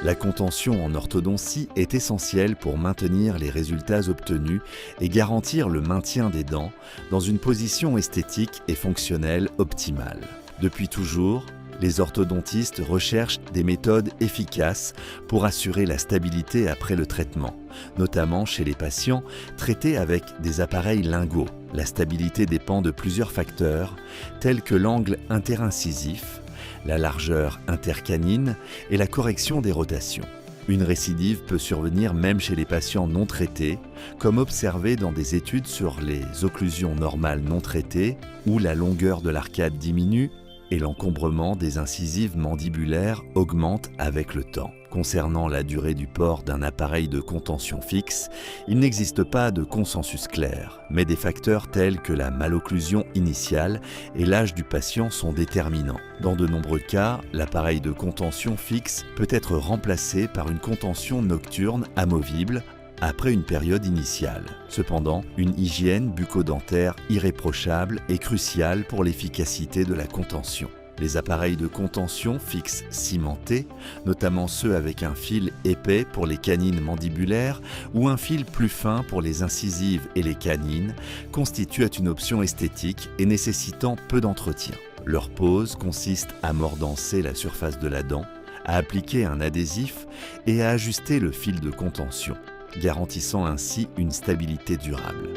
La contention en orthodontie est essentielle pour maintenir les résultats obtenus et garantir le maintien des dents dans une position esthétique et fonctionnelle optimale. Depuis toujours, les orthodontistes recherchent des méthodes efficaces pour assurer la stabilité après le traitement, notamment chez les patients traités avec des appareils lingots. La stabilité dépend de plusieurs facteurs, tels que l'angle interincisif, la largeur intercanine et la correction des rotations. Une récidive peut survenir même chez les patients non traités, comme observé dans des études sur les occlusions normales non traitées, où la longueur de l'arcade diminue et l'encombrement des incisives mandibulaires augmente avec le temps. Concernant la durée du port d'un appareil de contention fixe, il n'existe pas de consensus clair, mais des facteurs tels que la malocclusion initiale et l'âge du patient sont déterminants. Dans de nombreux cas, l'appareil de contention fixe peut être remplacé par une contention nocturne amovible après une période initiale. Cependant, une hygiène bucco-dentaire irréprochable est cruciale pour l'efficacité de la contention. Les appareils de contention fixes cimentés, notamment ceux avec un fil épais pour les canines mandibulaires ou un fil plus fin pour les incisives et les canines, constituent une option esthétique et nécessitant peu d'entretien. Leur pose consiste à mordancer la surface de la dent, à appliquer un adhésif et à ajuster le fil de contention, garantissant ainsi une stabilité durable.